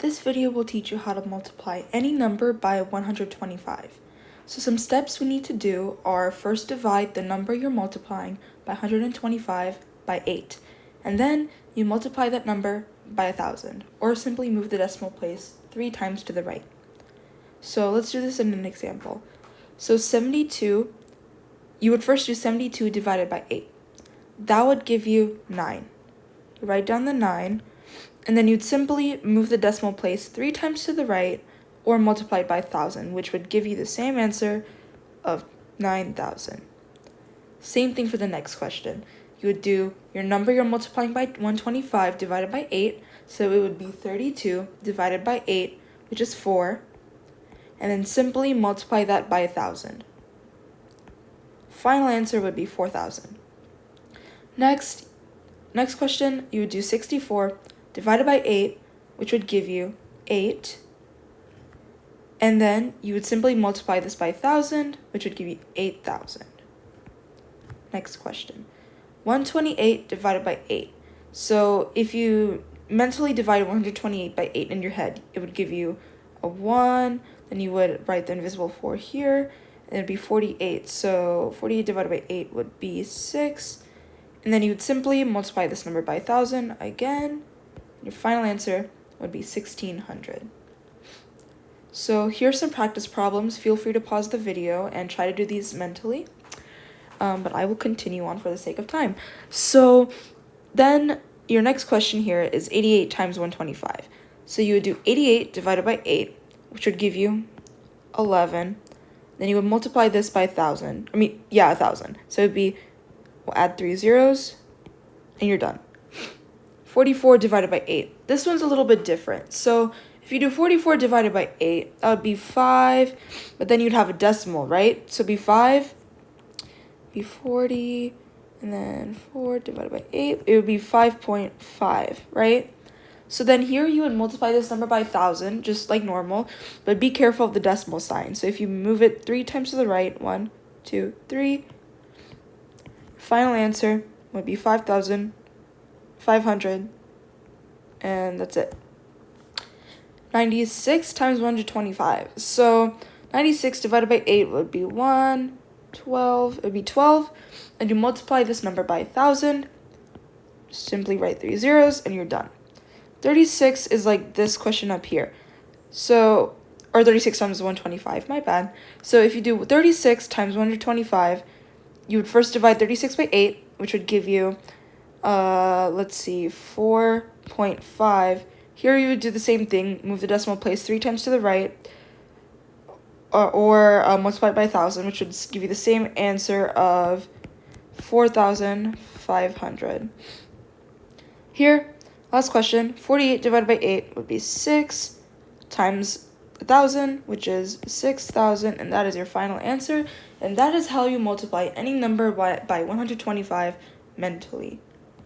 This video will teach you how to multiply any number by 125. So some steps we need to do are first divide the number you're multiplying by 125 by 8, and then you multiply that number by 1,000, or simply move the decimal place 3 times to the right. So let's do this in an example. So 72, you would first do 72 divided by 8. That would give you 9. You write down the 9, and then you'd simply move the decimal place 3 times to the right, or multiply it by 1,000, which would give you the same answer of 9,000. Same thing for the next question. You would do your number you're multiplying by 125 divided by 8, so it would be 32 divided by 8, which is 4, and then simply multiply that by 1,000. Final answer would be 4,000. Next question, you would do 64 divided by 8, which would give you 8. And then you would simply multiply this by 1,000, which would give you 8,000. Next question. 128 divided by 8. So if you mentally divide 128 by 8 in your head, it would give you a 1. Then you would write the invisible 4 here, and it would be 48. So 48 divided by 8 would be 6. And then you would simply multiply this number by 1,000 again. Your final answer would be 1,600. So here's some practice problems. Feel free to pause the video and try to do these mentally. But I will continue on for the sake of time. So then your next question here is 88 times 125. So you would do 88 divided by 8, which would give you 11. Then you would multiply this by 1,000. 1,000. So it would be, we'll add 3 zeros, and you're done. 44 divided by 8. This one's a little bit different. So if you do 44 divided by 8, that would be 5, but then you'd have a decimal, right? So it'd be 5, be 40, and then 4 divided by 8, it would be 5.5, right? So then here you would multiply this number by 1,000, just like normal, but be careful of the decimal sign. So if you move it 3 times to the right, 1, 2, 3, final answer would be 5,500, and that's it. 96 times 125. So 96 divided by 8 would be 12. It would be 12. And you multiply this number by 1,000. Simply write 3 zeros and you're done. 36 is like this question up here. So, or 36 times 125, my bad. So if you do 36 times 125, you would first divide 36 by 8, which would give you, 4.5. Here you would do the same thing, move the decimal place 3 times to the right, or multiply it by 1,000, which would give you the same answer of 4,500. Here, last question, 48 divided by 8 would be 6 times 1,000, which is 6,000, and that is your final answer. And that is how you multiply any number by 125 mentally.